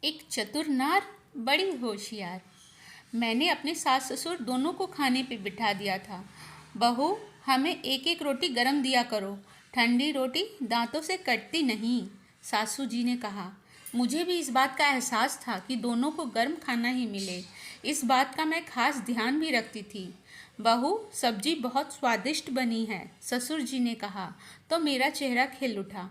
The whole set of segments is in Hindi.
एक चतुर नार बड़ी होशियार। मैंने अपने सास ससुर दोनों को खाने पे बिठा दिया था। बहू, हमें एक एक रोटी गरम दिया करो, ठंडी रोटी दांतों से कटती नहीं, सासू जी ने कहा। मुझे भी इस बात का एहसास था कि दोनों को गर्म खाना ही मिले। इस बात का मैं खास ध्यान भी रखती थी। बहू, सब्जी बहुत स्वादिष्ट बनी है, ससुर जी ने कहा तो मेरा चेहरा खिल उठा।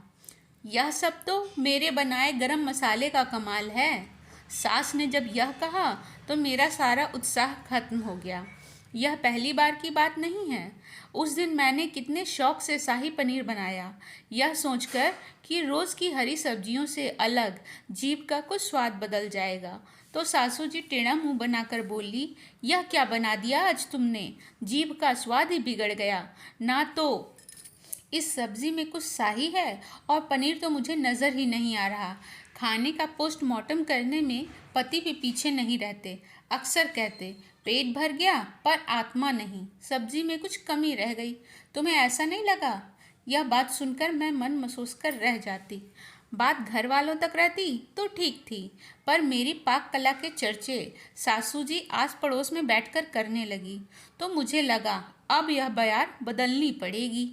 यह सब तो मेरे बनाए गरम मसाले का कमाल है। सास ने जब यह कहा तो मेरा सारा उत्साह खत्म हो गया। यह पहली बार की बात नहीं है। उस दिन मैंने कितने शौक से शाही पनीर बनाया, यह सोचकर कि रोज़ की हरी सब्जियों से अलग जीभ का कुछ स्वाद बदल जाएगा। तो सासू जी टेढ़ा मुंह बनाकर बोली, यह क्या बना दिया आज तुमने? जीभ का स्वाद ही बिगड़ गया। ना तो इस सब्जी में कुछ शाही है और पनीर तो मुझे नज़र ही नहीं आ रहा। खाने का पोस्टमार्टम करने में पति भी पीछे नहीं रहते। अक्सर कहते, पेट भर गया पर आत्मा नहीं, सब्जी में कुछ कमी रह गई। तुम्हें ऐसा नहीं लगा? यह बात सुनकर मैं मन महसूस कर रह जाती। बात घर वालों तक रहती तो ठीक थी, पर मेरी पाक कला के चर्चे सासू जी आस पड़ोस में बैठकर करने लगी तो मुझे लगा अब यह बयार बदलनी पड़ेगी।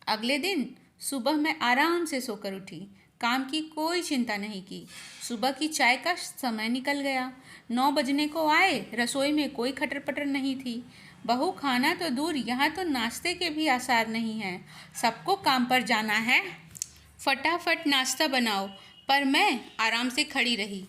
अगले दिन सुबह मैं आराम से सोकर उठी, काम की कोई चिंता नहीं की। सुबह की चाय का समय निकल गया। 9 बजने को आए, रसोई में कोई खटर पटर नहीं थी। बहू, खाना तो दूर, यहाँ तो नाश्ते के भी आसार नहीं हैं। सबको काम पर जाना है, फटाफट नाश्ता बनाओ। पर मैं आराम से खड़ी रही।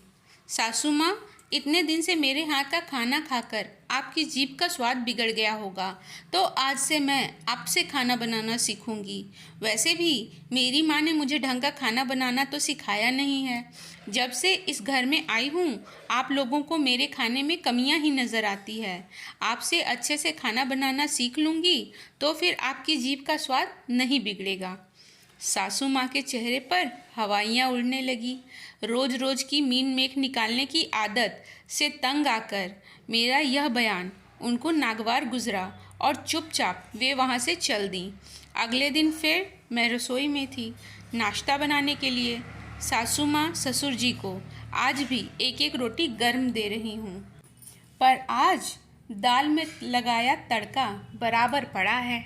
सासू माँ, इतने दिन से मेरे हाथ का खाना खाकर आपकी जीभ का स्वाद बिगड़ गया होगा, तो आज से मैं आपसे खाना बनाना सीखूंगी। वैसे भी मेरी माँ ने मुझे ढंग का खाना बनाना तो सिखाया नहीं है। जब से इस घर में आई हूँ, आप लोगों को मेरे खाने में कमियाँ ही नज़र आती है। आपसे अच्छे से खाना बनाना सीख लूँगी तो फिर आपकी जीभ का स्वाद नहीं बिगड़ेगा। सासू माँ के चेहरे पर हवाइयाँ उड़ने लगी। रोज रोज की मीन मेख निकालने की आदत से तंग आकर मेरा यह बयान उनको नागवार गुजरा और चुपचाप वे वहाँ से चल दीं। अगले दिन फिर मैं रसोई में थी, नाश्ता बनाने के लिए। सासू माँ ससुर जी को आज भी एक एक रोटी गर्म दे रही हूँ, पर आज दाल में लगाया तड़का बराबर पड़ा है।